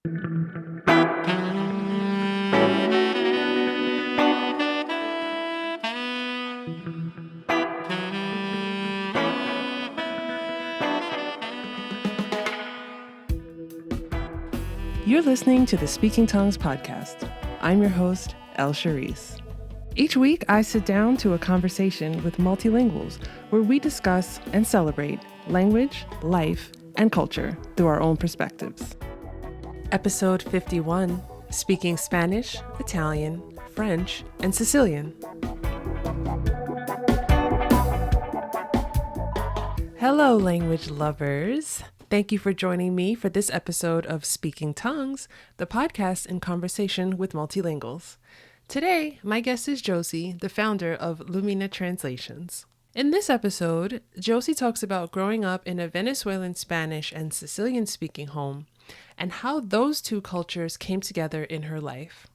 You're listening to the Speaking Tongues podcast. I'm your host, El Charisse. Each week, I sit down to a conversation with multilinguals where we discuss and celebrate language, life, and culture through our own perspectives. Episode 51, Speaking Spanish, Italian, French, and Sicilian. Hello, language lovers. Thank you for joining me for this episode of Speaking Tongues, the podcast in conversation with multilinguals. Today, my guest is Josie, the founder of Lumina Translations. In this episode, Josie talks about growing up in a Venezuelan Spanish and Sicilian speaking home and how those two cultures came together in her life.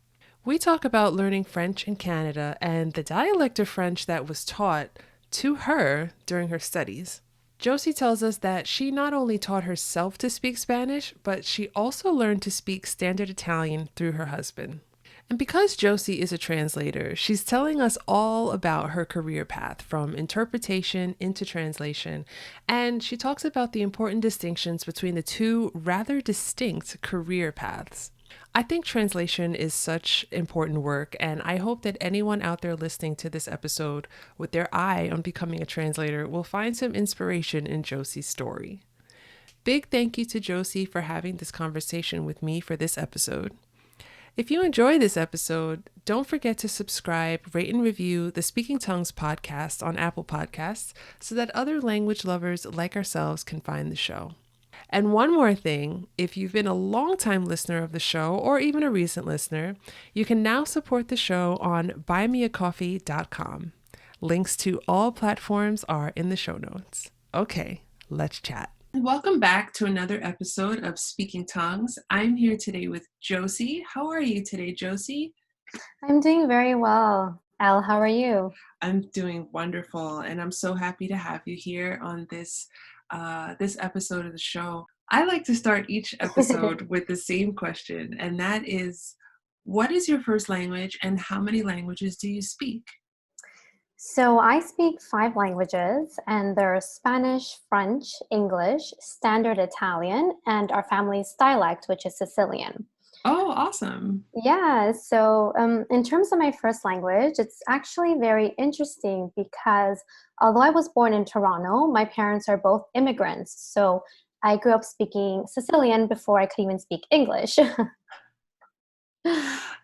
We talk about learning French in Canada and the dialect of French that was taught to her during her studies. Josie tells us that she not only taught herself to speak Spanish, but she also learned to speak standard Italian through her husband. And because Josie is a translator, she's telling us all about her career path from interpretation into translation, and she talks about the important distinctions between the two rather distinct career paths. I think translation is such important work, and I hope that anyone out there listening to this episode with their eye on becoming a translator will find some inspiration in Josie's story. Big thank you to Josie for having this conversation with me for this episode. If you enjoy this episode, don't forget to subscribe, rate, and review the Speaking Tongues podcast on Apple Podcasts so that other language lovers like ourselves can find the show. And one more thing, if you've been a longtime listener of the show or even a recent listener, you can now support the show on buymeacoffee.com. Links to all platforms are in the show notes. Okay, let's chat. Welcome back to another episode of Speaking Tongues. I'm here today with Josie. How are you today, Josie? I'm doing very well. Al, how are you? I'm doing wonderful, and I'm so happy to have you here on this episode of the show. I like to start each episode with the same question, and that is, what is your first language and how many languages do you speak? So I speak 5 languages, and they're Spanish, French, English, Standard Italian, and our family's dialect, which is Sicilian. Oh, awesome. Yeah, so in terms of my first language, it's actually very interesting because although I was born in Toronto, my parents are both immigrants. So I grew up speaking Sicilian before I could even speak English.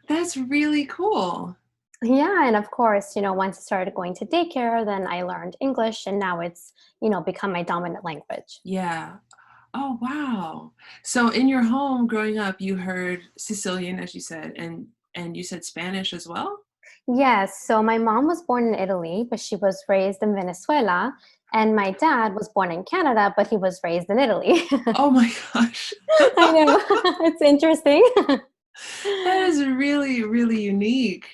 That's really cool. Yeah, and of course, once I started going to daycare, then I learned English, and now it's, become my dominant language. Yeah. Oh, wow. So in your home growing up, you heard Sicilian, as you said, and you said Spanish as well? Yes, so my mom was born in Italy, but she was raised in Venezuela, and my dad was born in Canada, but he was raised in Italy. Oh my gosh. I know. It's interesting. That is really, really unique.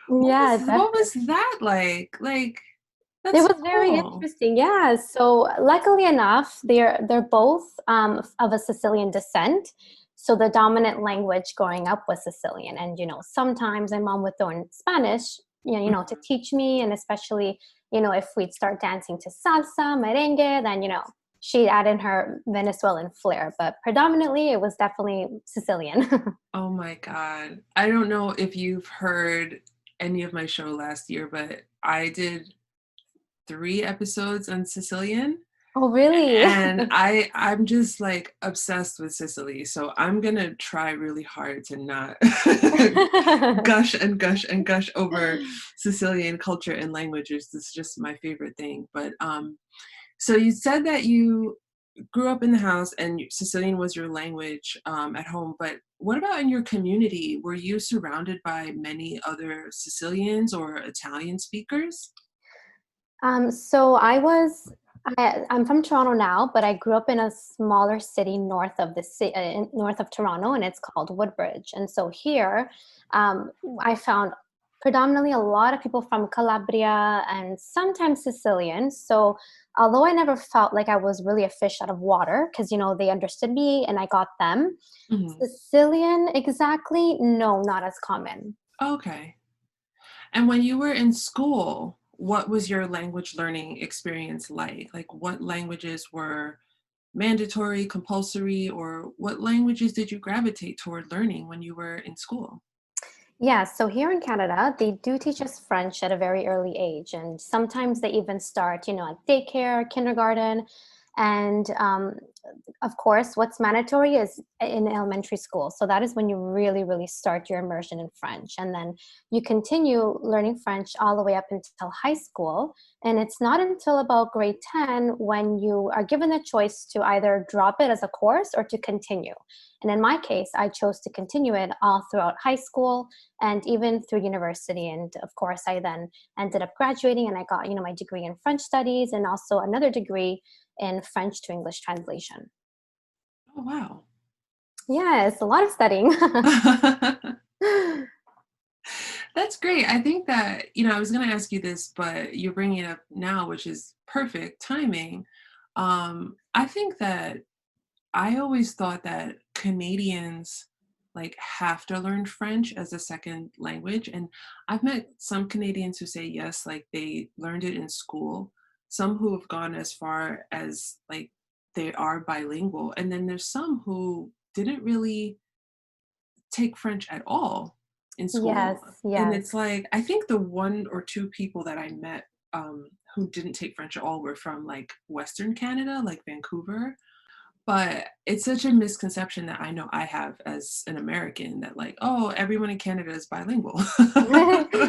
Yeah, What was that like? That's it was very cool. interesting. Yeah. So luckily enough, they're both of a Sicilian descent. So the dominant language growing up was Sicilian, and sometimes my mom would throw in Spanish, to teach me, and especially if we'd start dancing to salsa, merengue, then she'd add in her Venezuelan flair. But predominantly, it was definitely Sicilian. Oh my God. I don't know if you've heard any of my show last year, but I did 3 episodes on Sicilian. Oh, really? And I'm just like obsessed with Sicily. So I'm going to try really hard to not gush and gush and gush over Sicilian culture and languages. It's just my favorite thing. But so you said that you grew up in the house and Sicilian was your language at home, but what about in your community? Were you surrounded by many other Sicilians or Italian speakers? So I'm from Toronto now, but I grew up in a smaller city north of north of Toronto, and it's called Woodbridge. And so here, I found predominantly a lot of people from Calabria and sometimes Sicilian. So although I never felt like I was really a fish out of water, because, they understood me and I got them. Mhm. Sicilian, exactly, no, not as common. Okay. And when you were in school, what was your language learning experience like? Like, what languages were mandatory, compulsory, or what languages did you gravitate toward learning when you were in school? Yeah, so here in Canada, they do teach us French at a very early age. And sometimes they even start, like daycare, kindergarten. And of course, what's mandatory is in elementary school. So that is when you really, really start your immersion in French. And then you continue learning French all the way up until high school. And it's not until about grade 10 when you are given the choice to either drop it as a course or to continue. And in my case, I chose to continue it all throughout high school and even through university. And of course, I then ended up graduating and I got, my degree in French studies and also another degree in French to English translation. Oh, wow. Yes, a lot of studying. That's great. I think that, I was going to ask you this, but you're bringing it up now, which is perfect timing. I think that I always thought that Canadians like have to learn French as a second language. And I've met some Canadians who say yes, like they learned it in school, some who have gone as far as like they are bilingual. And then there's some who didn't really take French at all in Yes, school. And yes. it's like, I think the one or two people that I met who didn't take French at all were from like Western Canada, like Vancouver. But it's such a misconception that I know I have as an American that like, oh, everyone in Canada is bilingual.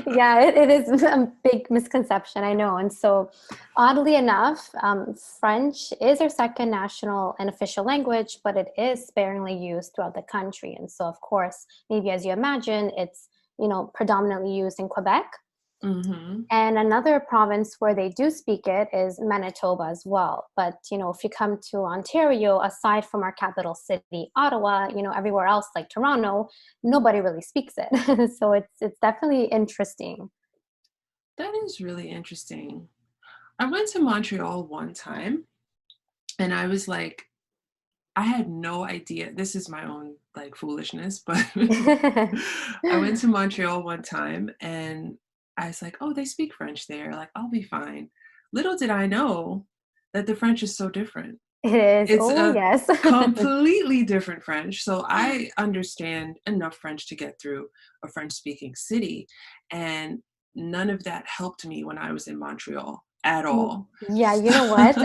Yeah, it is a big misconception, I know. And so, oddly enough, French is our second national and official language, but it is sparingly used throughout the country. And so, of course, maybe as you imagine, it's predominantly used in Quebec. Hmm. And another province where they do speak it is Manitoba as well. But, if you come to Ontario, aside from our capital city, Ottawa, everywhere else like Toronto, nobody really speaks it. So it's definitely interesting. That is really interesting. I went to Montreal one time and I was like, I had no idea. This is my own like foolishness, but I went to Montreal one time and I was like, oh, they speak French there. Like, I'll be fine. Little did I know that the French is so different. It is. It's Oh, a yes. completely different French. So I understand enough French to get through a French speaking city. And none of that helped me when I was in Montreal at all. Yeah, you know what?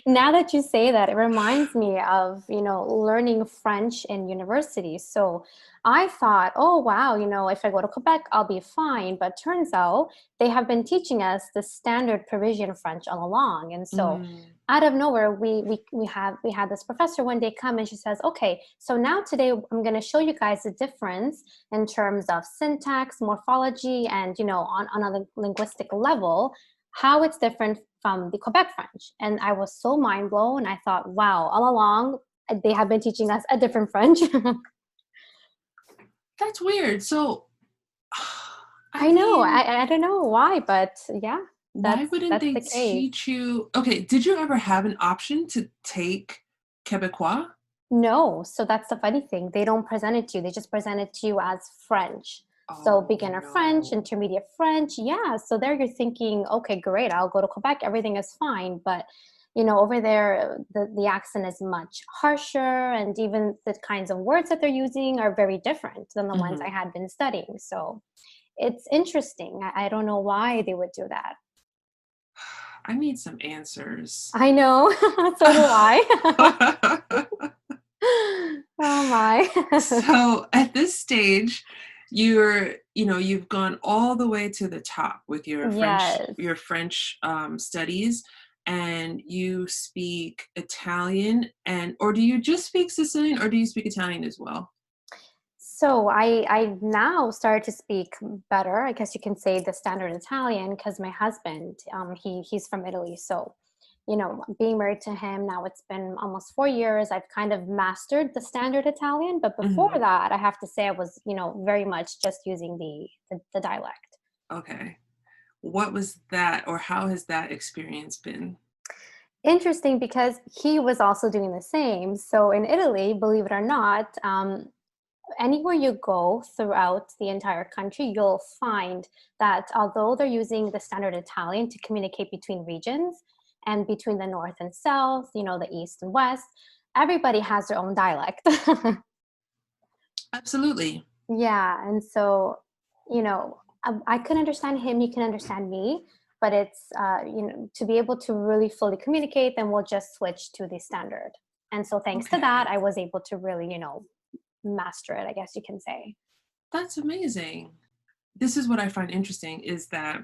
Now that you say that, it reminds me of, learning French in university. So I thought, oh, wow, if I go to Quebec, I'll be fine. But turns out they have been teaching us the standard Parisian French all along. And so Mm, out of nowhere, we had this professor one day come and she says, okay, so now today I'm going to show you guys the difference in terms of syntax, morphology, and, on a linguistic level how it's different from the Quebec French. And I was so mind blown. I thought, wow, all along they have been teaching us a different French. that's weird. So, I I know. mean, I don't know why, but yeah, why wouldn't that's they the case. teach you? Okay, did you ever have an option to take Quebecois? No, so that's the funny thing. They don't present it to you. They just present it to you as French. So Oh beginner French, no. intermediate French. Yeah. So there you're thinking, okay, great. I'll go to Quebec. Everything is fine. But over there, the accent is much harsher, and even the kinds of words that they're using are very different than the ones I Mhm. had been studying. So it's interesting. I don't know why they would do that. I need some answers. I know. So do I. Oh my. So at this stage, you've gone all the way to the top with Yes. your French studies, and you speak Italian, or do you just speak Sicilian, or do you speak Italian as well? So I now started to speak better. I guess you can say the standard Italian because my husband he's from Italy. So being married to him now it's been almost 4 years. I've kind of mastered the standard Italian, but before Hmm. that, I have to say I was very much just using the dialect. Okay. What was that, or how has that experience been? interesting because he was also doing the same. So in Italy, believe it or not, anywhere you go throughout the entire country, you'll find that although they're using the standard Italian to communicate between regions and between the north and south, the east and west, everybody has their own dialect. Absolutely. Yeah, and so, I can understand him, he can understand me, but it's, to be able to really fully communicate, then we'll just switch to the standard. And so thanks to that, Okay. I was able to really, master it, I guess you can say. That's amazing. This is what I find interesting is that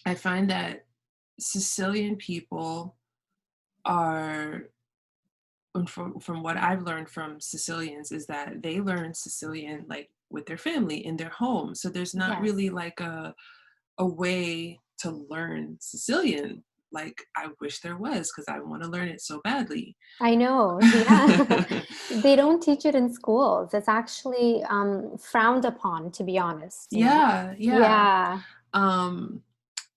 I find that Sicilian people are, and from what I've learned from Sicilians, is that they learn Sicilian like with their family in their home. So there's not Yes. really like a way to learn Sicilian. Like I wish there was because I want to learn it so badly. I know, yeah. They don't teach it in schools. It's actually, frowned upon, to be honest. Yeah, yeah. Yeah. Um,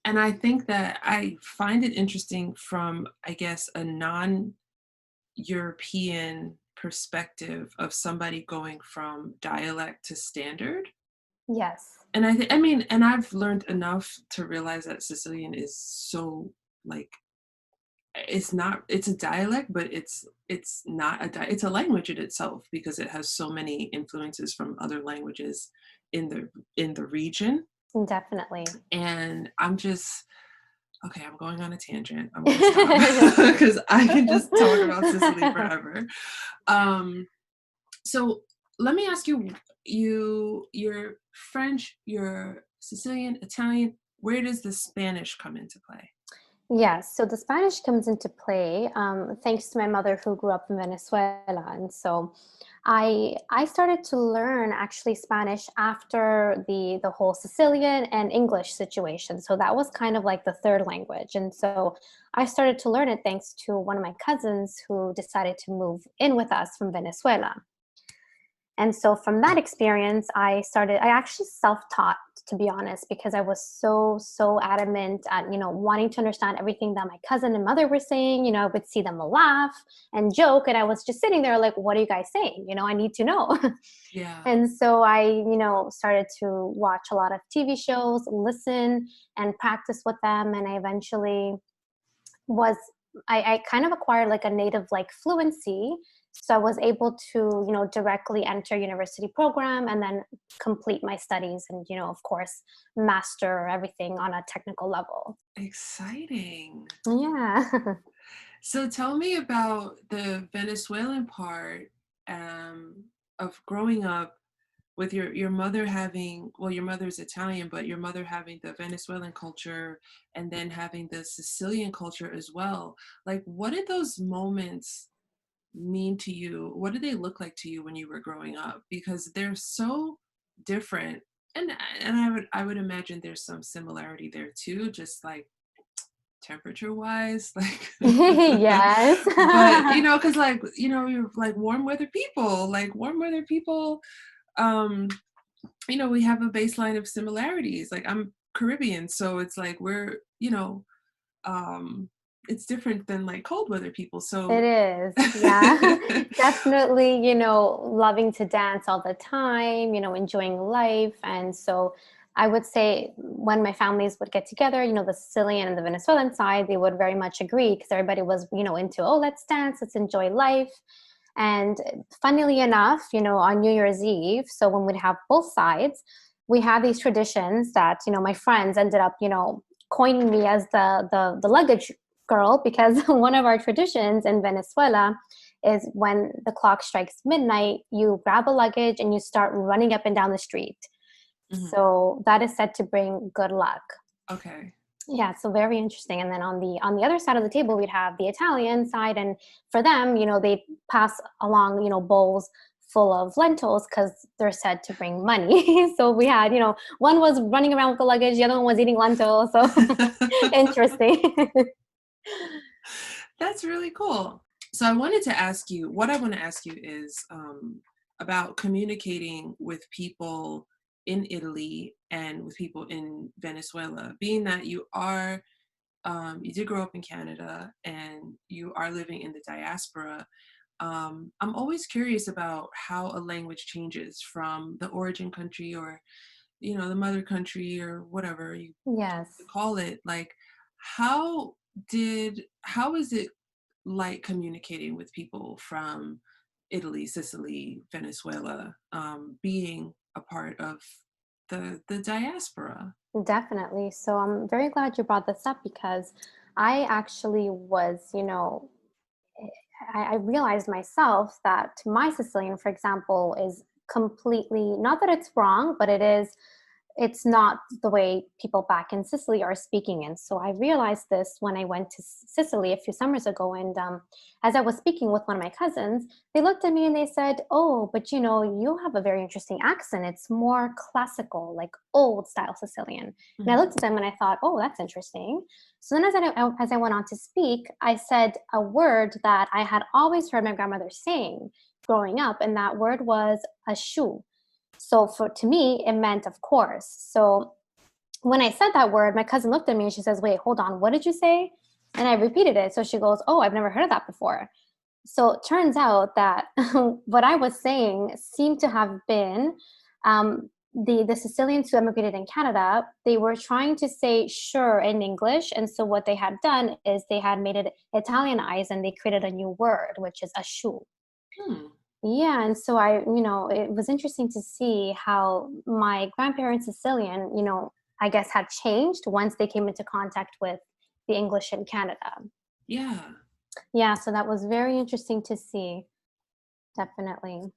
and I think that I find it interesting from, I guess, a non-European perspective of somebody going from dialect to standard. Yes. And I mean, and I've learned enough to realize that Sicilian is so like it's a dialect, but it's not it's a language in itself because it has so many influences from other languages in the region. Definitely. And I'm just okay, I'm going on a tangent. I'm gonna stop because I can just talk about Sicily forever. Um, so let me ask you, you're French, you're Sicilian, Italian. Where does the Spanish come into play? Yes, so the Spanish comes into play thanks to my mother who grew up in Venezuela, and so I started to learn actually Spanish after the whole Sicilian and English situation. So that was kind of like the third language, and so I started to learn it thanks to one of my cousins who decided to move in with us from Venezuela. And so from that experience, I actually self-taught, to be honest, because I was so adamant at, wanting to understand everything that my cousin and mother were saying. I would see them laugh and joke, and I was just sitting there like, what are you guys saying? I need to know. Yeah. And so I, started to watch a lot of TV shows, listen and practice with them. And I eventually was I kind of acquired like a native like fluency. So I was able to, directly enter university program and then complete my studies and, of course, master everything on a technical level. Exciting. Yeah. So tell me about the Venezuelan part of growing up with your mother having, well, your mother's Italian, but your mother having the Venezuelan culture and then having the Sicilian culture as well. Like, what did those moments mean to you? What did they look like to you when you were growing up? Because they're so different. And I would imagine there's some similarity there too, just like temperature wise, like Yes. but because like you're like warm weather people, um we have a baseline of similarities. Like I'm Caribbean, so it's like we're um it's different than like cold weather people, It so is. Yeah. Definitely, loving to dance all the time, enjoying life. And so I would say when my families would get together, the Sicilian and the Venezuelan side, they would very much agree because everybody was, into, oh, let's dance, let's enjoy life. And funnily enough, on New Year's Eve, so when we'd have both sides, we have these traditions that, my friends ended up, coining me as the luggage girl because one of our traditions in Venezuela is when the clock strikes midnight, you grab a luggage and you start running up and down the street. Mhm. So that is said to bring good luck. Okay. Yeah, so very interesting. And then on the other side of the table, we'd have the Italian side, and for them, they pass along, bowls full of lentils because they're said to bring money. So we had, one was running around with the luggage, the other one was eating lentils. So interesting. That's really cool. So I wanted to ask you, what I want to ask you is about communicating with people in Italy and with people in Venezuela, being that you are you did grow up in Canada and you are living in the diaspora. I'm always curious about how a language changes from the origin country, or the mother country, or whatever you choose to Yes. call it. Like, how how is it like communicating with people from Italy, Sicily, Venezuela, being a part of the diaspora? Definitely. So I'm very glad you brought this up because I actually was, I realized myself that my Sicilian, for example, is completely, not that it's wrong, but it's not the way people back in Sicily are speaking. And so I realized this when I went to Sicily a few summers ago. And as I was speaking with one of my cousins, they looked at me and they said, "Oh, but you have a very interesting accent. It's more classical, like old style Sicilian." And I Mhm. looked at them and I thought, "Oh, that's interesting." So then as I went on to speak, I said a word that I had always heard my grandmother saying growing up. And that word was a shoe. So for to me, it meant of course. So when I said that word, my cousin looked at me and she says, "Wait, hold on, what did you say?" And I repeated it. So she goes, "Oh, I've never heard of that before." So it turns out that what I was saying seemed to have been the Sicilians who immigrated in Canada. They were trying to say "sure" in English, and so what they had done is they had made it Italianized and they created a new word, which is a shoe. Hmm. Yeah, and so it was interesting to see how my grandparents' Sicilian, I guess had changed once they came into contact with the English in Canada. Yeah. Yeah, so that was very interesting to see. Definitely.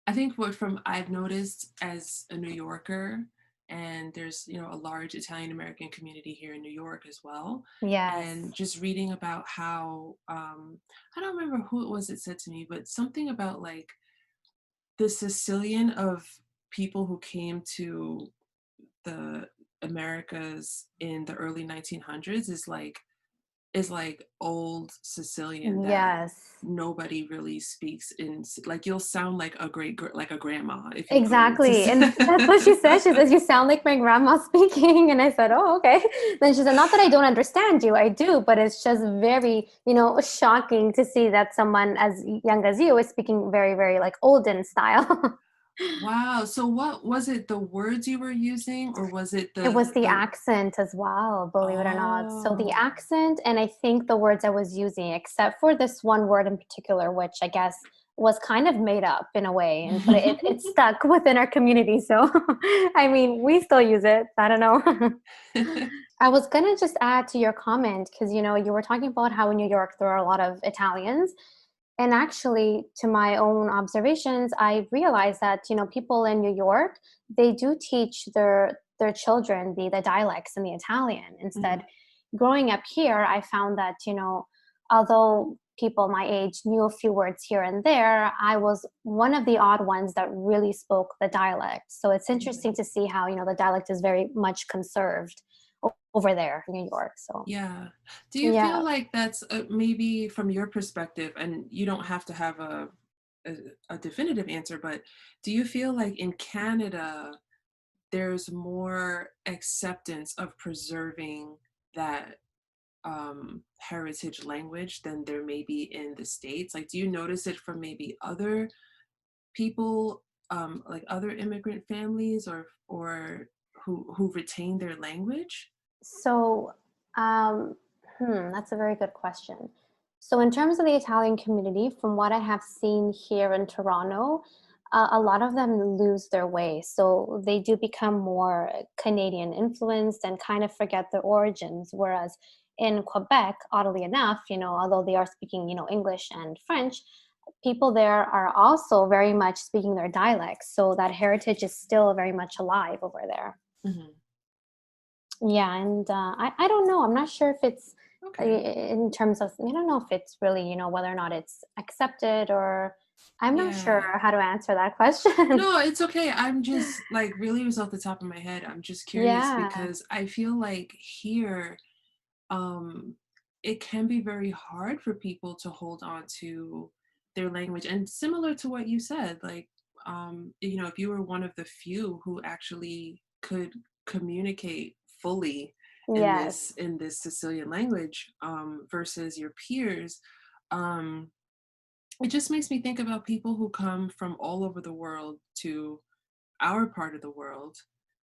I think what from I've noticed as a New Yorker, and there's a large Italian American community here in New York as well, and Yes. just reading about how I don't remember who it was that said to me, but something about like the Sicilian of people who came to the Americas in the early 1900s is like old Sicilian that Yes. nobody really speaks in. Like, you'll sound like like a grandma if you go to Exactly. And that's what she said. She says, "You sound like my grandma speaking." And I said, "Oh, okay." Then she said, "Not that I don't understand you, I do, but it's just very, shocking to see that someone as young as you is speaking very, very like olden style." Wow. So what was it, the words you were using, or was it It was the the accent as well, believe it or not. So the oh. accent, and I think the words I was using, except for this one word in particular, which I guess was kind of made up in a way, and but it stuck within our community. So I mean, we still use it. I don't know. I was gonna just add to your comment because you were talking about how in New York there are a lot of Italians, and actually, to my own observations, I realized that people in New York, they do teach their children the dialects and the Italian instead. Mhm. Growing up here, I found that although people my age knew a few words here and there, I was one of the odd ones that really spoke the dialect. So it's interesting Really? to see how the dialect is very much conserved over there in New York. So Yeah. Do you feel yeah. like that's maybe from your perspective, and you don't have to have a, a definitive answer, but do you feel like in Canada there's more acceptance of preserving that heritage language than there may be in the States? Like, do you notice it from maybe other people, like other immigrant families, or who retain their language? So, um, that's a very good question. So, in terms of the Italian community, from what I have seen here in Toronto, a lot of them lose their way. So, they do become more Canadian influenced and kind of forget their origins. Whereas in Quebec, oddly enough, although they are speaking, English and French, people there are also very much speaking their dialects. So, that heritage is still very much alive over there. Mhm. Yeah, and I don't know. I'm not sure if it's Okay. in terms of, I don't know if it's really, whether or not it's accepted or I'm not sure Yeah. how to answer that question. No, it's okay. I'm just like really was off the top of my head. I'm just curious Yeah. because I feel like here, um, it can be very hard for people to hold on to their language. And similar to what you said, like, if you were one of the few who actually could communicate fully Yes. in this Sicilian language, versus your peers. Um, it just makes me think about people who come from all over the world to our part of the world.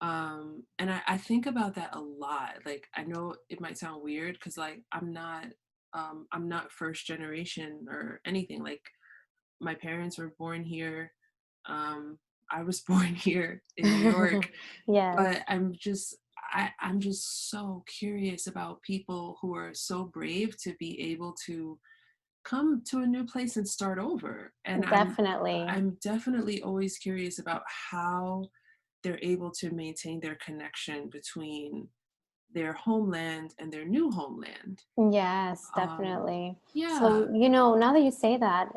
And I think about that a lot. Like, I know it might sound weird because, like, I'm not first generation or anything. Like, my parents were born here. Um, I was born here in New York, Yes. but I'm just so curious about people who are so brave to be able to come to a new place and start over. And Definitely. I'm definitely always curious about how they're able to maintain their connection between their homeland and their new homeland. Yes, Um, definitely. yeah. So, now that you say that,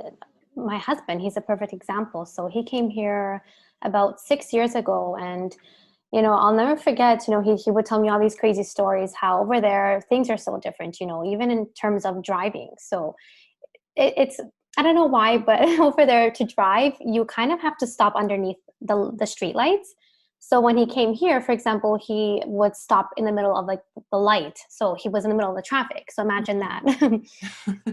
my husband, he's a perfect example. So he came here about 6 years ago, and I'll never forget, he would tell me all these crazy stories how over there things are so different, even in terms of driving. So it's I don't know why, but over there to drive, you kind of have to stop underneath the street lights. So when he came here, for example, he would stop in the middle of like the light. So he was in the middle of the traffic. So imagine that.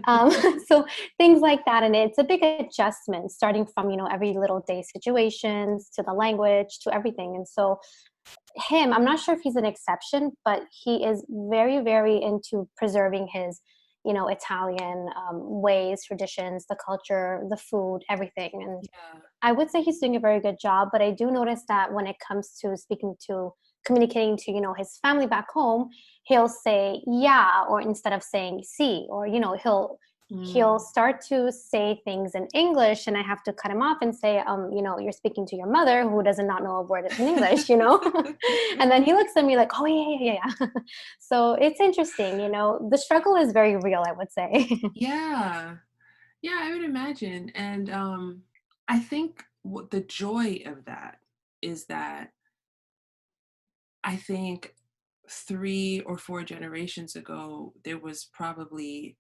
um, so things like that, and it's a big adjustment starting from every little day situations to the language to everything. And so I'm not sure if he's an exception, but he is very, very into preserving his, Italian ways, traditions, the culture, the food, everything. And Yeah. I would say he's doing a very good job, but I do notice that when it comes to communicating to, his family back home, he'll say yeah, or instead of saying see, or, he'll Mm. start to say things in English, and I have to cut him off and say, you're speaking to your mother who does not know a word in English, and then he looks at me like, oh yeah, yeah, yeah, yeah. So it's interesting, the struggle is very real, I would say. Yeah. Yeah, I would imagine. And I think what the joy of that is that I think 3 or 4 generations ago, there was probably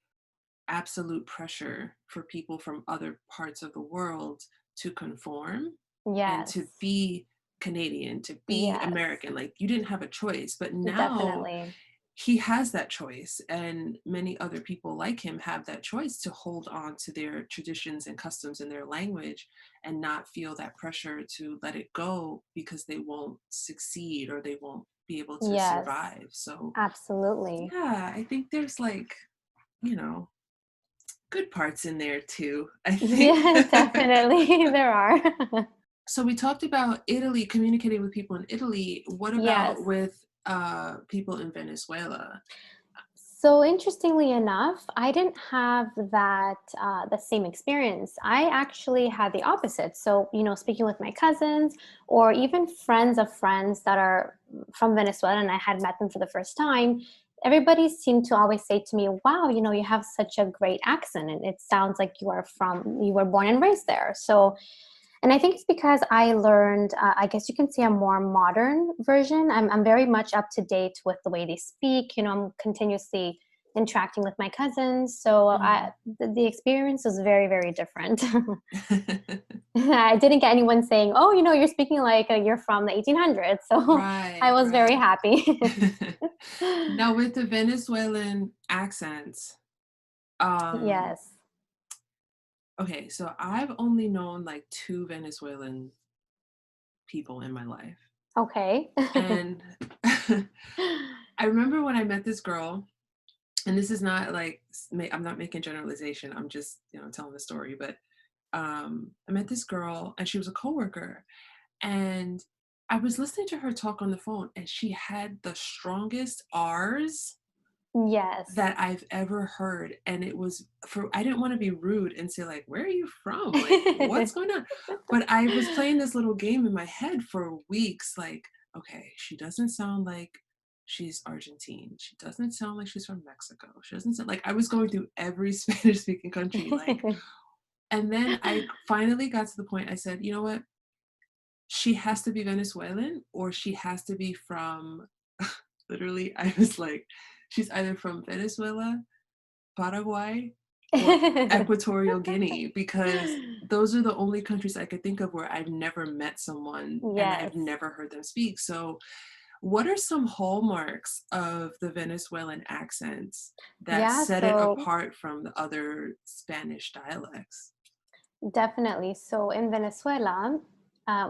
absolute pressure for people from other parts of the world to conform and to Yes. be Canadian, to be Yes. American. Like, you didn't have a choice. But now Definitely. he has that choice, and many other people like him have that choice to hold on to their traditions and customs and their language and not feel that pressure to let it go because they won't succeed or they won't be able to Yes. survive. So Absolutely. yeah, I think there's, like, you know, good parts in there too, I think. Yeah, definitely. There are. So we talked about Italy, communicating with people in Italy. What Yes. about with people in Venezuela? So interestingly enough, I didn't have the same experience. I actually had the opposite. So, speaking with my cousins or even friends of friends that are from Venezuela and I had met them for the first time, everybody seemed to always say to me, wow, you have such a great accent and it sounds like you were born and raised there. So and I think it's because I learned, I guess you can say, a more modern version. I'm very much up to date with the way they speak. I'm continuously interacting with my cousins. So Mm. the experience was very, very different. I didn't get anyone saying, oh, you're speaking like you're from the 1800s. So I Right, was very right. happy. Now with the Venezuelan accents, um, Yes. okay, so I've only known like two Venezuelan people in my life. Okay. And I remember when I met this girl, and this is not like I'm not making generalization. I'm just, telling the story, but I met this girl and she was a coworker, and I was listening to her talk on the phone, and she had the strongest R's Yes. that I've ever heard. And it was I didn't want to be rude and say, like, where are you from? Like, what's going on? But I was playing this little game in my head for weeks, like, okay, she doesn't sound like she's Argentine. She doesn't sound like she's from Mexico. She doesn't sound like I was going through every Spanish speaking country, like, and then I finally got to the point I said, you know what? She has to be Venezuelan or she has to be from literally, I was like, she's either from Venezuela, Paraguay, or Equatorial Guinea, because those are the only countries I could think of where I've never met someone and I've Yes. never heard them speak. So What are some hallmarks of the Venezuelan accents that Yeah, set it so apart from the other Spanish dialects? definitely. So in Venezuela,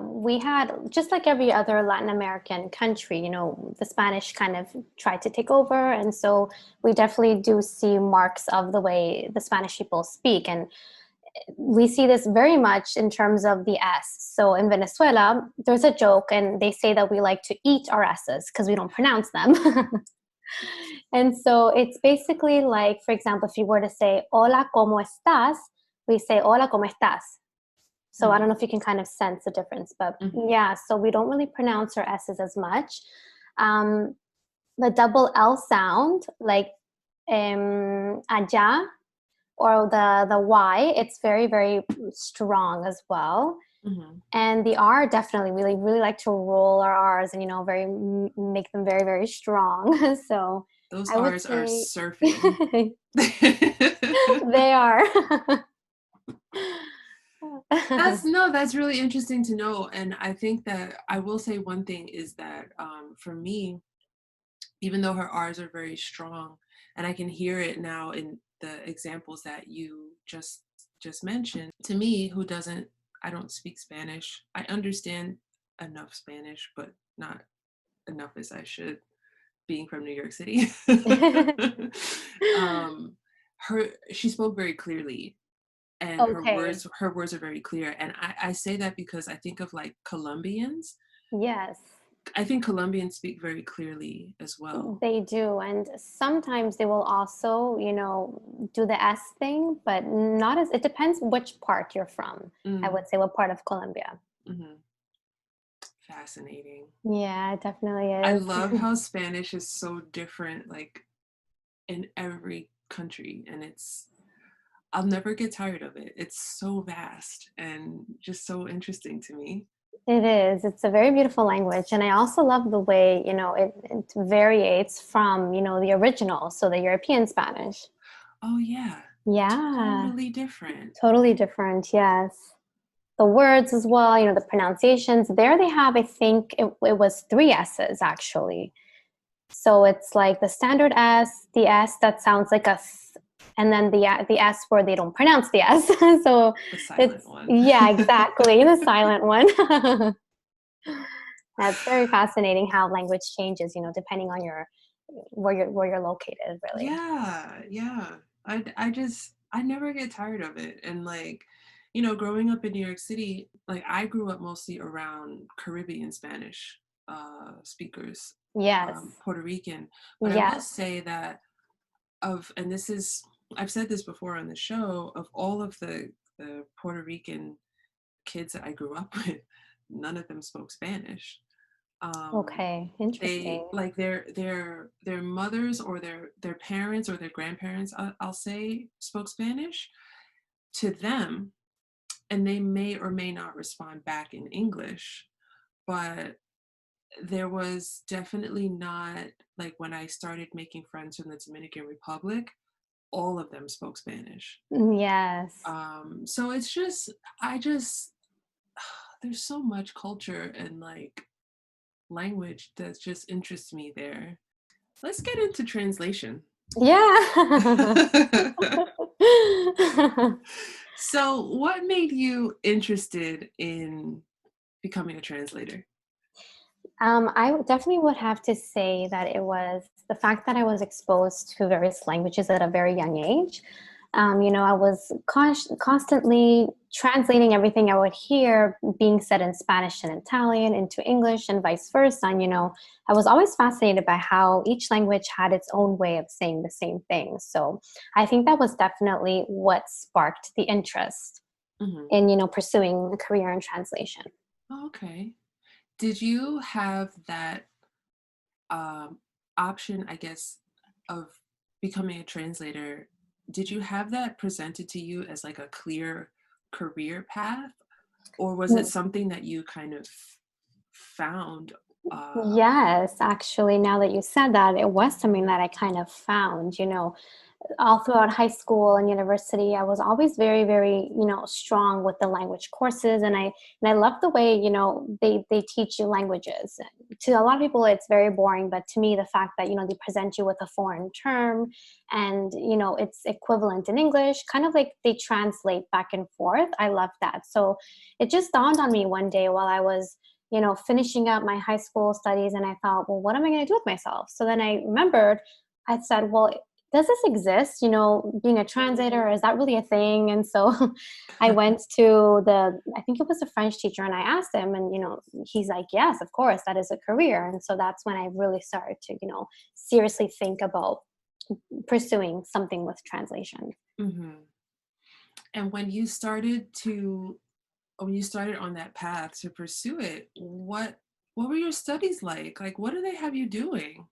we had, just like every other Latin American country, the Spanish kind of tried to take over. And so we definitely do see marks of the way the Spanish people speak. And we see this very much in terms of the S. So in Venezuela, there's a joke, and they say that we like to eat our S's because we don't pronounce them. And so it's basically like, for example, if you were to say, Hola, ¿cómo estás? We say, Hola, ¿cómo estás? So I don't know if you can kind of sense the difference, but Mm-hmm. yeah, so we don't really pronounce our S's as much. Um, the double L sound, like allá, or the Y, it's very, very strong as well. Mm-hmm. And the R, definitely, we really like to roll our R's and, make them very, very strong. So Those I would R's are say surfing. they are. That's really interesting to know. And I think that I will say one thing is that for me, even though her R's are very strong, and I can hear it now in the examples that you just mentioned, to me, I don't speak Spanish. I understand enough Spanish, but not enough as I should, being from New York City. um, she spoke very clearly, and Okay. her words are very clear. And I say that because I think of like Colombians. Yes, I think Colombians speak very clearly as well. they do. And sometimes they will also, do the S thing, but not as, it depends which part you're from. I Mm, would say what part of Colombia. mhm. Fascinating. Yeah, it definitely I is. love how Spanish is so different, like in every country, and I'll never get tired of it. It's so vast and just so interesting to me. It is. It's a very beautiful language. And I also love the way, it variates from, the original, so the European Spanish. Oh yeah, Yeah, totally different. totally different. Yes. The words as well, the pronunciations. There they have, I think it was three S's actually. So it's like the standard S, the S that sounds like a th, and then the S where they don't pronounce the S. So The silent it's, one. yeah, exactly, the silent one. That's very fascinating how language changes, depending on your where you're located, really. Yeah, yeah. I never get tired of it. And like, growing up in New York City, like I grew up mostly around Caribbean Spanish speakers, Yes. Puerto Rican. But I will Yes. say that and this is, I've said this before on the show, of all of the Puerto Rican kids that I grew up with, none of them spoke Spanish. um Okay. they Interesting. like their mothers or their parents or their grandparents, I'll say, spoke Spanish to them, and they may or may not respond back in English. But there was definitely not, like when I started making friends from the Dominican Republic, all of them spoke Spanish. Yes. So it's just, I just there's so much culture and like language that just interests me there. Let's get into translation. Yeah. So, what made you interested in becoming a translator? I definitely would have to say that it was the fact that I was exposed to various languages at a very young age. I was constantly translating everything I would hear being said in Spanish and Italian into English and vice versa. And, I was always fascinated by how each language had its own way of saying the same thing. So I think that was definitely what sparked the interest Hmm. in, pursuing a career in translation. Okay. Did you have that um, option, I guess, of becoming a translator? Did you have that presented to you as like a clear career path, or was it something that you kind of found? Uh, Yes, actually, now that you said that, it was something that I kind of found. all throughout high school and university, I was always very, very, strong with the language courses, and I love the way, they teach you languages. To a lot of people, it's very boring, but to me, the fact that they present you with a foreign term, and it's equivalent in English, kind of like they translate back and forth. I love that. So it just dawned on me one day while I was finishing up my high school studies, and I thought, well, what am I going to do with myself? So then I remembered, I said, well, does this exist? Being a translator, is that really a thing? And so I went to I think it was a French teacher, and I asked him, and, he's like, yes, of course, that is a career. And so that's when I really started to, seriously think about pursuing something with translation. Hmm. And when you started on that path to pursue it, what were your studies like? Like, what do they have you doing?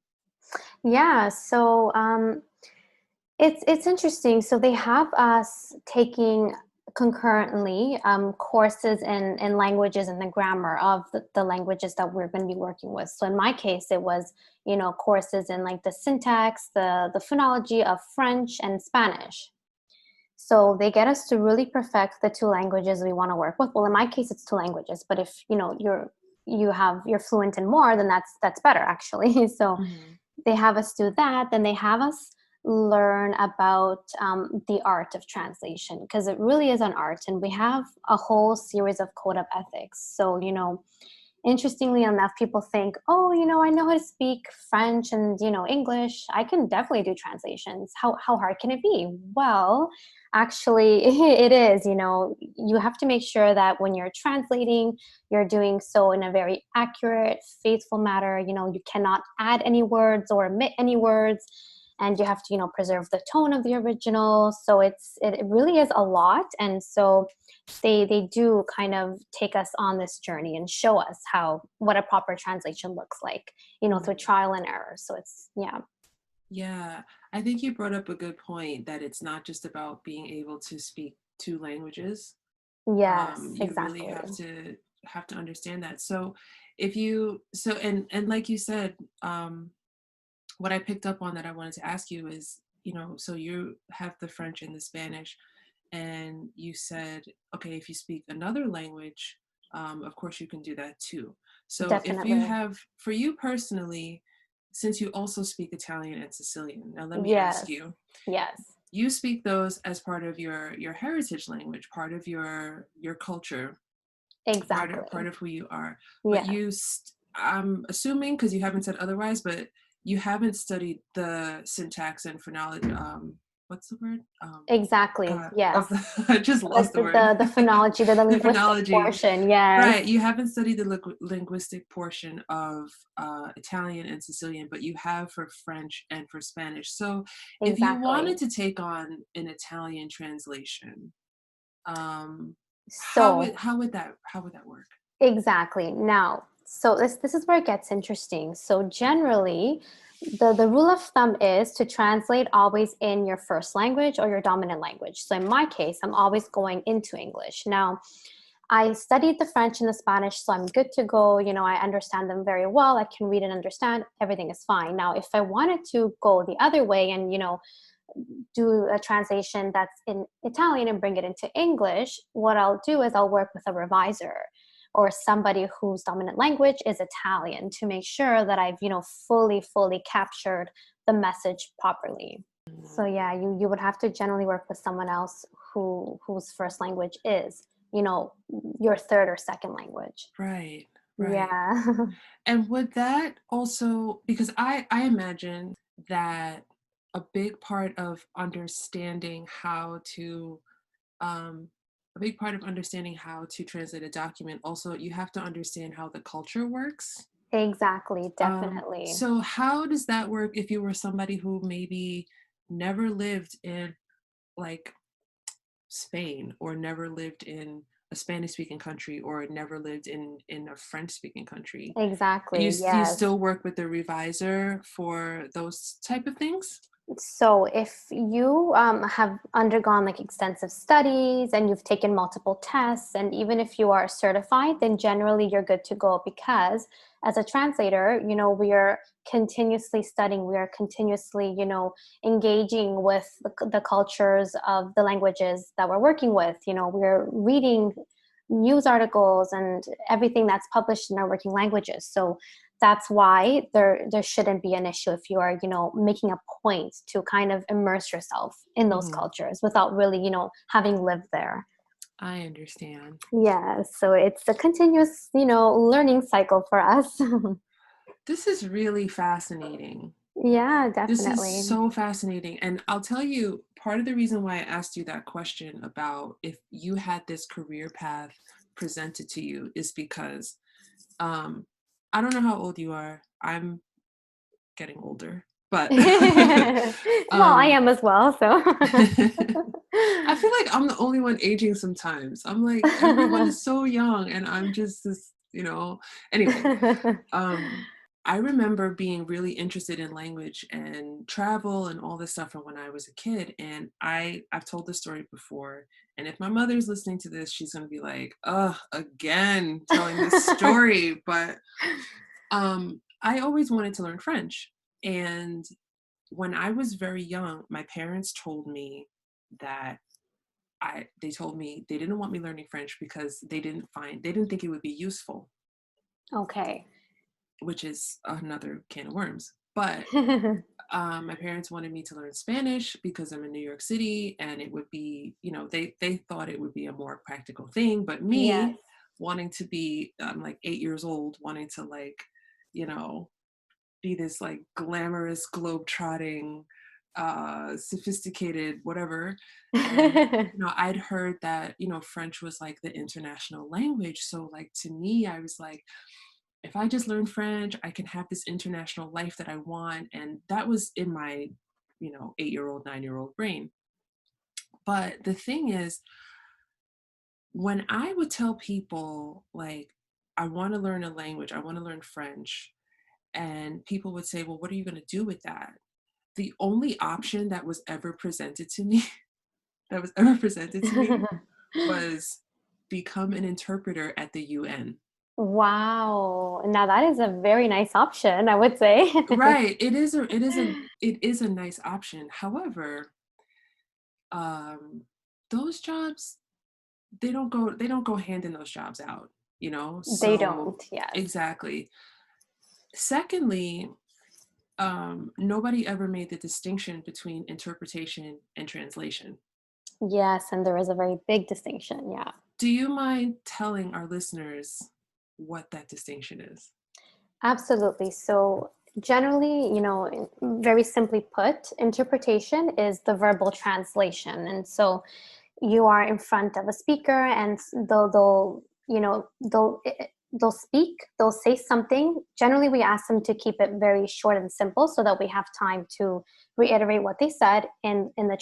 Yeah. So, it's interesting. So they have us taking concurrently courses in languages and the grammar of the languages that we're going to be working with. So in my case, it was courses in like the syntax, the phonology of French and Spanish. So they get us to really perfect the two languages we want to work with. Well, in my case, it's two languages, but if you're fluent in more, then that's better actually. So Hmm. they have us do that. Then they have us learn about the art of translation, because it really is an art, and we have a whole series of code of ethics. So interestingly enough, people think, oh, I know how to speak French and English, I can definitely do translations. How hard can it be? Well, actually, it is. You have to make sure that when you're translating, you're doing so in a very accurate, faithful manner. You cannot add any words or omit any words, and you have to preserve the tone of the original. So it really is a lot. And so they do kind of take us on this journey and show us what a proper translation looks like, through trial and error. So it's, yeah. Yeah, I think you brought up a good point that it's not just about being able to speak two languages. Yes, You really exactly. have to understand that. So if you so and like you said, what I picked up on that I wanted to ask you is, so you have the French and the Spanish, and you said, okay, if you speak another language, of course you can do that too. So if you Definitely. have, for you personally, since you also speak Italian and Sicilian, now let me ask Yes. you, Yes. you speak those as part of your heritage language, part of your culture, part Exactly. of who you are. But Yes. I'm assuming, because you haven't said otherwise, but you haven't studied the syntax and phonology. What's the word? Exactly. Of Yes. the, I just Like lost the word. the phonology, the The linguistic phonology, portion. Yes. right? You haven't studied the linguistic portion of Italian and Sicilian, but you have for French and for Spanish. So, if you wanted Exactly. to take on an Italian translation, um, So how would that work? exactly. Now, so this is where it gets interesting. So generally, the rule of thumb is to translate always in your first language or your dominant language. So in my case, I'm always going into English. Now, I studied the French and the Spanish, so I'm good to go. I understand them very well. I can read and understand. Everything is fine. Now, if I wanted to go the other way and, do a translation that's in Italian and bring it into English, what I'll do is I'll work with a revisor or somebody whose dominant language is Italian to make sure that I've, fully captured the message properly. So yeah, you would have to generally work with someone else whose first language is, your third or second language. Right, right. Yeah. And would that also, because I imagine that a big part of understanding how to um, a big part of understanding how to translate a document, also you have to understand how the culture works. Exactly, definitely. So how does that work if you were somebody who maybe never lived in like Spain, or never lived in a Spanish speaking country, or never lived in a French speaking country? Exactly. You Yes. still work with the revisor for those type of things? So if you have undergone like extensive studies and you've taken multiple tests, and even if you are certified, then generally you're good to go, because as a translator, we are continuously studying, we are continuously, engaging with the cultures of the languages that we're working with. We're reading news articles and everything that's published in our working languages. So that's why there shouldn't be an issue if you are making a point to kind of immerse yourself in those Hmm. cultures without really having lived there. I understand. Yeah, so it's a continuous learning cycle for us. This is really fascinating. Yeah, This is definitely. so fascinating. And I'll tell you, part of the reason why I asked you that question about if you had this career path presented to you is because um, I don't know how old you are. I'm getting older, but Well, I um, am as well, so. I feel like I'm the only one aging sometimes. I'm like, everyone is so young, and I'm just this. Anyway, um, I remember being really interested in language and travel and all this stuff from when I was a kid. And I've told this story before. And if my mother's listening to this, she's gonna be like, "Ugh, again, telling this story." But I always wanted to learn French. And when I was very young, my parents told me that they told me they didn't want me learning French because they didn't think it would be useful, Okay. which is another can of worms. But my parents wanted me to learn Spanish because I'm in New York City, and it would be, they thought it would be a more practical thing. But Yes. me wanting to be, I'm like 8 years old, wanting to like, you know, be this like glamorous, globe-trotting, sophisticated, whatever. And I'd heard that French was like the international language. So like to me, I was like, if I just learn French, I can have this international life that I want. And that was in my 8-year-old, 9-year-old brain. But the thing is, when I would tell people like, I want to learn a language, I want to learn French, and people would say, well, what are you going to do with that? The only option that was ever presented to me, that was ever presented to me, was become an interpreter at the UN. Wow. Now that is a very nice option, I would say. Right. It is a nice option. However, um, those jobs, they don't go hand in those jobs out, They So don't, yes. exactly. Secondly, nobody ever made the distinction between interpretation and translation. Yes, and there is a very big distinction, yeah. Do you mind telling our listeners what that distinction is? Absolutely. So generally, very simply put, interpretation is the verbal translation. And so you are in front of a speaker, and they'll speak, they'll say something. Generally, we ask them to keep it very short and simple so that we have time to reiterate what they said in the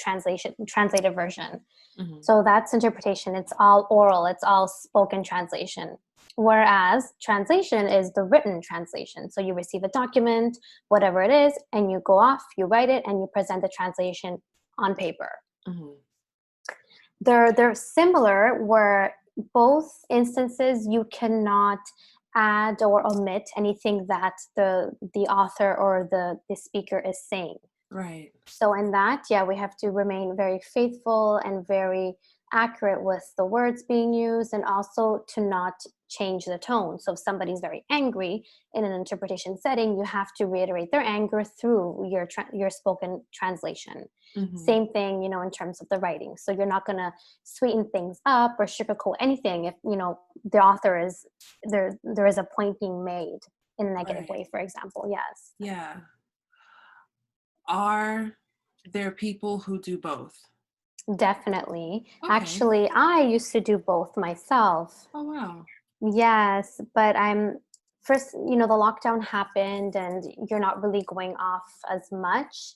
translated version. Hmm. So that's interpretation. It's all oral, it's all spoken translation. Whereas translation is the written translation. So you receive a document, whatever it is, and you go off, you write it, and you present the translation on paper. Hmm. They're similar, where both instances you cannot add or omit anything that the author or the speaker is saying. Right. So in that, yeah, we have to remain very faithful and very accurate with the words being used, and also to not change the tone. So if somebody's very angry in an interpretation setting, you have to reiterate their anger through your spoken translation. Hmm. Same thing, in terms of the writing. So you're not going to sweeten things up or sugarcoat anything if, the author is there is a point being made in a negative Right. way, for example. Yes. Yeah. Are there people who do both? Definitely. Okay. Actually, I used to do both myself. Oh, wow. Yes, but I'm first, the lockdown happened and you're not really going off as much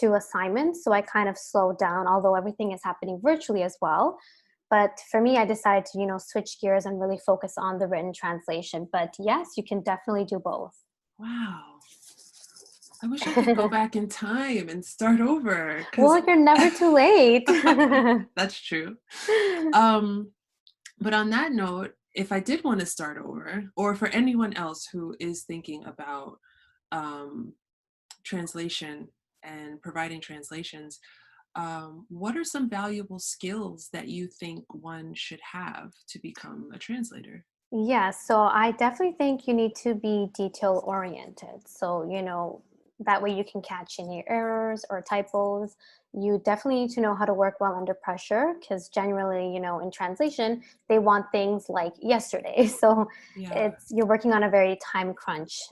to assignments. So I kind of slowed down, although everything is happening virtually as well. But for me, I decided to, switch gears and really focus on the written translation. But yes, you can definitely do both. Wow. I wish I could go back in time and start over because Well, you're never too late. that's true. Um, but on that note, if I did want to start over, or for anyone else who is thinking about um, translation and providing translations, what are some valuable skills that you think one should have to become a translator? Yeah, so I definitely think you need to be detail oriented. So, that way you can catch any errors or typos. You definitely need to know how to work well under pressure because generally, in translation, they want things like yesterday. So Yeah. it's you're working on a very time crunch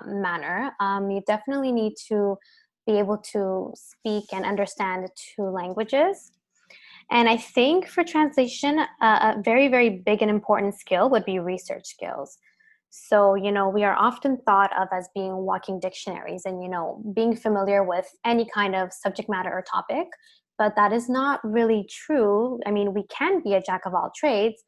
manner. You definitely need to be able to speak and understand two languages. And I think for translation, a very, very big and important skill would be research skills. So, we are often thought of as being walking dictionaries and, being familiar with any kind of subject matter or topic, but that is not really true. I mean, we can be a jack of all trades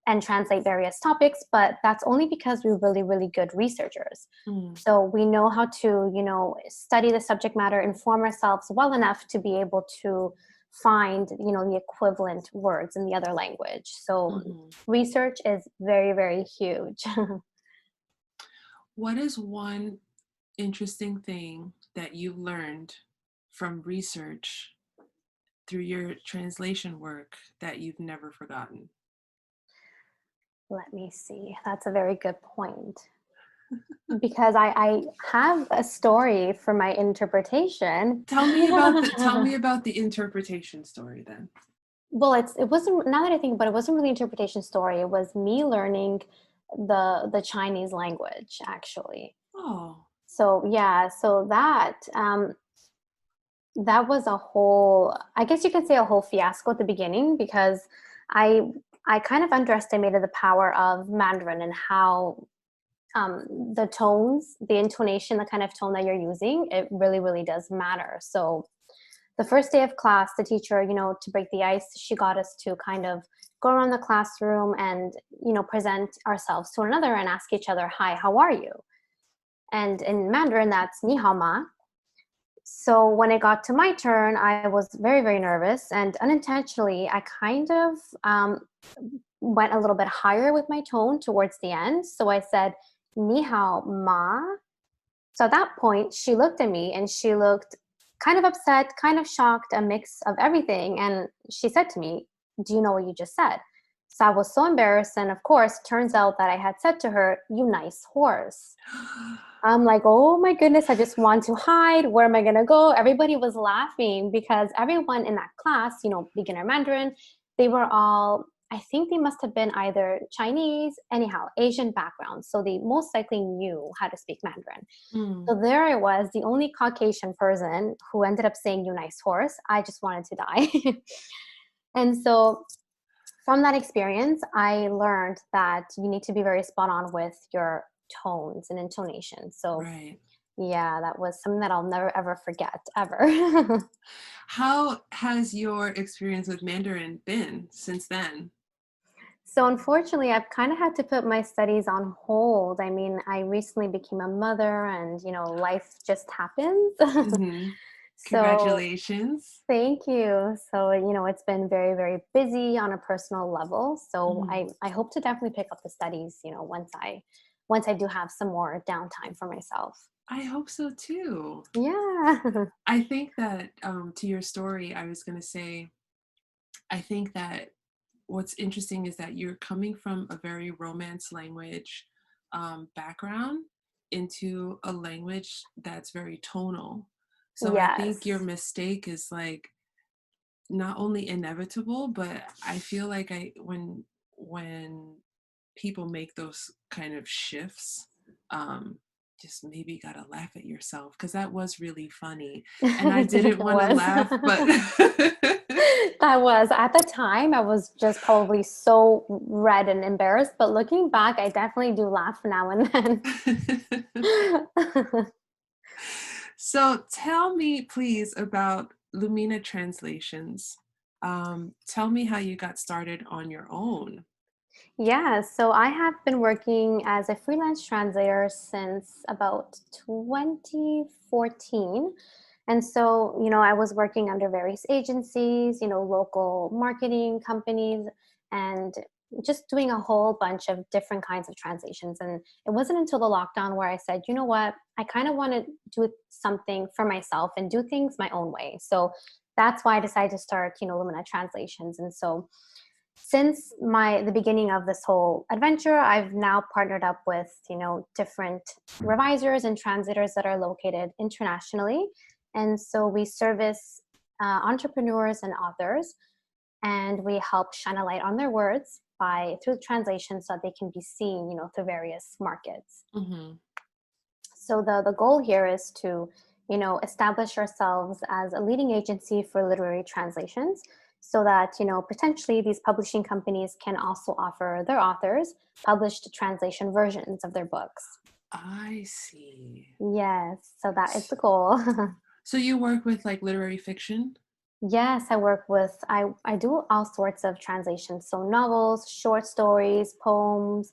and translate various topics, but that's only because we're really, really good researchers. Mm, So we know how to, study the subject matter, inform ourselves well enough to be able to find, the equivalent words in the other language. So mhm. research is very, very huge. What is one interesting thing that you learned from research through your translation work that you've never forgotten? Let me see. That's a very good point. Because I have a story for my interpretation. Tell me about the interpretation story then. Well, it wasn't, now that I think about it, it wasn't really interpretation story. It was me learning the Chinese language actually. Oh, So yeah, so that was a whole, I guess you could say a whole fiasco at the beginning because I I kind of underestimated the power of Mandarin and how the tones, the intonation, the kind of tone that you're using, it really, really does matter. So the first day of class, the teacher, to break the ice, she got us to kind of go around the classroom and, present ourselves to one another and ask each other, hi, how are you? And in Mandarin, that's ni hao ma. So when it got to my turn, I was very, very nervous and unintentionally, I kind of went a little bit higher with my tone towards the end. So I said, ni hao ma. So at that point, she looked at me and she looked kind of upset, kind of shocked, a mix of everything. And she said to me, do you know what you just said? So I was so embarrassed. And of course, turns out that I had said to her, you nice horse. I'm like, oh my goodness, I just want to hide. Where am I going to go? Everybody was laughing because everyone in that class, beginner Mandarin, they were all, I think they must have been either Chinese, anyhow, Asian background. So they most likely knew how to speak Mandarin. mm, So there I was, the only Caucasian person who ended up saying, you nice horse. I just wanted to die. And so from that experience, I learned that you need to be very spot on with your tones and intonation. So right. yeah, that was something that I'll never ever forget ever. How has your experience with Mandarin been since then? So unfortunately, I've kind of had to put my studies on hold. I mean, I recently became a mother and, life just happens. Hmm. So Congratulations. thank you. So, it's been very, very busy on a personal level. So Mm, I hope to definitely pick up the studies, once I do have some more downtime for myself. I hope so too. Yeah. I think that to your story, I was going to say, I think that what's interesting is that you're coming from a very Romance language background into a language that's very tonal. So I think your Yes. mistake is like not only inevitable, but I feel like when people make those kind of shifts, um, just maybe gotta laugh at yourself because that was really funny, and I It didn't want to was. laugh, but That was at the time, I was just probably so red and embarrassed. But looking back, I definitely do laugh now and then. So tell me, please, about Lumina Translations. Tell me how you got started on your own. Yeah, so I have been working as a freelance translator since about 2014. And so, I was working under various agencies, local marketing companies, and just doing a whole bunch of different kinds of translations. And it wasn't until the lockdown where I said, you know what, I kind of want to do something for myself and do things my own way. So that's why I decided to start, Lumina Translations. And so since the beginning of this whole adventure, I've now partnered up with different revisers and translators that are located internationally, and so we service entrepreneurs and authors, and we help shine a light on their words by through translation so that they can be seen through various markets. Mm-hmm. So the goal here is to, establish ourselves as a leading agency for literary translations so that, potentially these publishing companies can also offer their authors published translation versions of their books. I see. Yes, so that is the goal. So you work with like literary fiction? Yes, I do all sorts of translations. So novels, short stories, poems.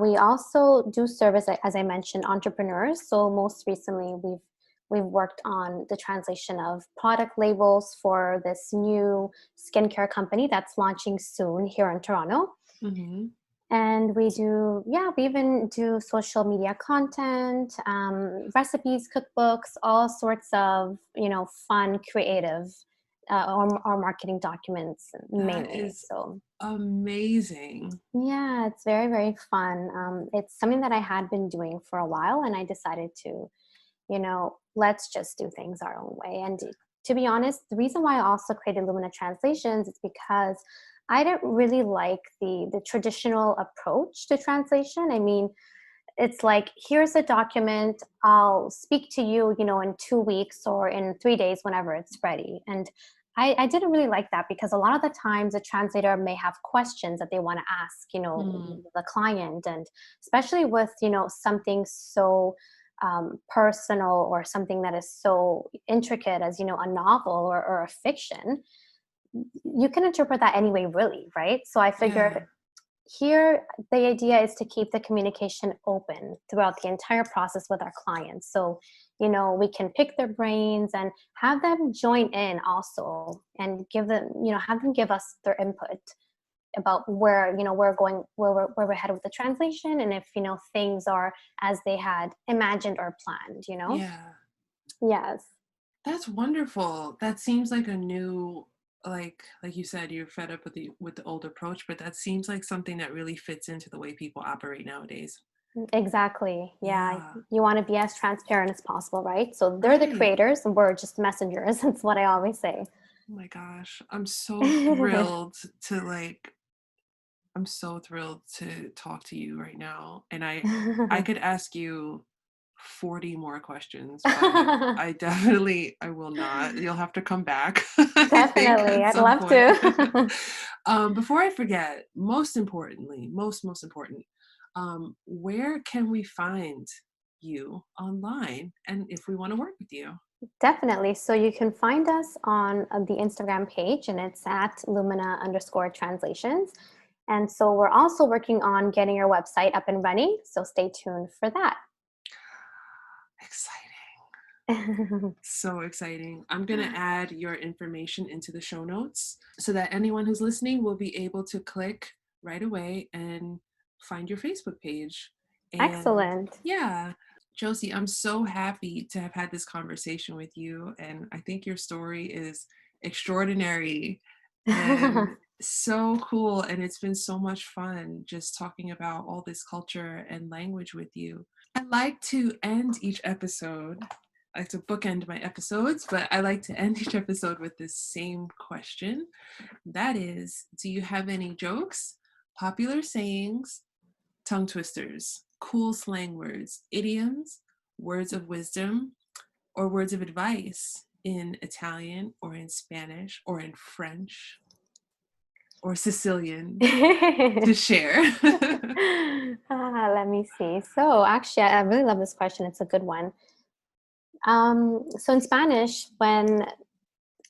We also do service, as I mentioned, entrepreneurs. So most recently, we've worked on the translation of product labels for this new skincare company that's launching soon here in Toronto. Mm-hmm. And we even do social media content, recipes, cookbooks, all sorts of, fun, creative, or marketing documents That mainly. is So amazing. yeah, it's very, very fun. It's something that I had been doing for a while, and I decided to, let's just do things our own way. And to be honest, the reason why I also created Lumina Translations is because I didn't really like the traditional approach to translation. I mean, it's like, here's a document, I'll speak to you, in 2 weeks or in 3 days, whenever it's ready. And I didn't really like that because a lot of the times a translator may have questions that they want to ask, Mm. the client. And especially with, something so personal or something that is so intricate as, a novel or a fiction, you can interpret that anyway, really, right? So I figured Yeah. here the idea is to keep the communication open throughout the entire process with our clients. So, we can pick their brains and have them join in also and give them, have them give us their input about where, we're going, where we're headed with the translation, and if, things are as they had imagined or planned. Yeah. Yes. That's wonderful. That seems like a new, like you said, you're fed up with the old approach, but that seems like something that really fits into the way people operate nowadays. Exactly. Yeah. Yeah. You want to be as transparent as possible, right? So they're the Right. creators and we're just messengers. That's what I always say. Oh my gosh. I'm so thrilled to talk to you right now. And I could ask you 40 more questions, but I will not. You'll have to come back, I think, Definitely. at I'd some love point. to. Before I forget, most importantly, most important, where can we find you online and if we want to work with you? Definitely. So you can find us on the Instagram page, and it's at Lumina_translations. And so we're also working on getting our website up and running. So stay tuned for that. Exciting. So exciting. I'm going to add your information into the show notes so that anyone who's listening will be able to click right away and find your Facebook page. And Excellent. yeah, Josie, I'm so happy to have had this conversation with you. And I think your story is extraordinary and so cool. And it's been so much fun just talking about all this culture and language with you. I like to end each episode. I like to bookend my episodes, but I like to end each episode with this same question. That is, do you have any jokes, popular sayings, tongue twisters, cool slang words, idioms, words of wisdom, or words of advice in Italian or in Spanish or in French or Sicilian to share? Let me see. So actually, I really love this question. It's a good one. So in Spanish, when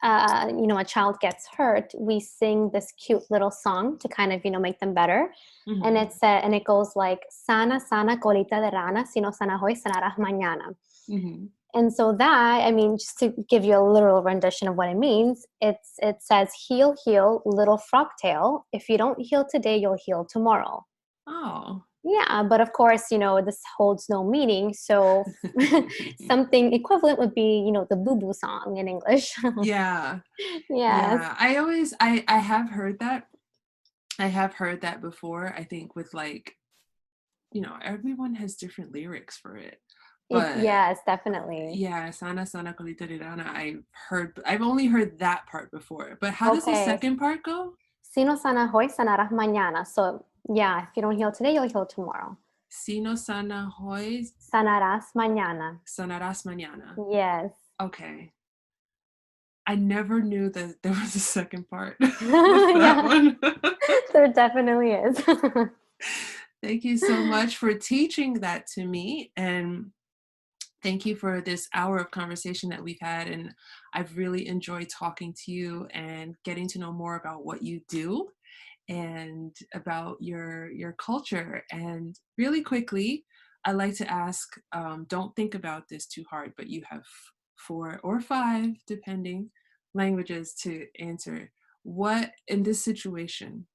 a child gets hurt, we sing this cute little song to kind of, make them better. And Mm-hmm. and it goes like, sana, sana, colita de rana, si no sana hoy, sanarás mañana. Mm-hmm. And so that, I mean, just to give you a literal rendition of what it means, it says, heal, heal, little frog tail. If you don't heal today, you'll heal tomorrow. Oh. Yeah, but of course, this holds no meaning. So something equivalent would be, the boo boo song in English. Yeah. Yes. Yeah. I have heard that. I have heard that before. I think with like, everyone has different lyrics for it. But Yes, definitely. yeah, sana sana colita de rana. I've only heard that part before. But how does the Okay. second part go? Si no sana hoy, sanarás mañana. So yeah, if you don't heal today, you'll heal tomorrow. Si no sana hoy, Sanarás mañana. sanarás mañana. Yes. Okay. I never knew that there was a second part with that one. There definitely is. Thank you so much for teaching that to me. And thank you for this hour of conversation that we've had. And I've really enjoyed talking to you and getting to know more about what you do and about your culture. And really quickly, I like to ask, don't think about this too hard, but you have 4 or 5, depending, languages to answer. What, in this situation,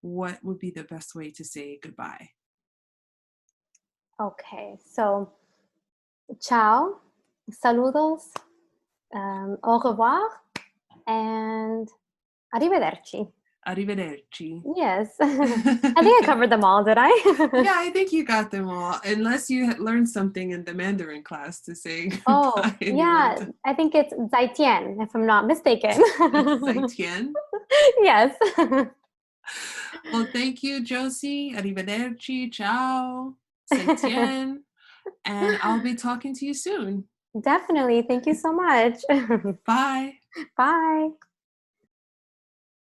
what would be the best way to say goodbye? Okay, so ciao, saludos, au revoir, and arrivederci. Arrivederci. Yes. I think I covered them all, did I? Yeah, I think you got them all. Unless you had learned something in the Mandarin class to say Oh, goodbye and you wanted yeah. to. I think it's 再见, if I'm not mistaken. Zaitian. Yes. Well, thank you, Josie. Arrivederci. Ciao. Zaitian. And I'll be talking to you soon. Definitely. Thank you so much. Bye. Bye.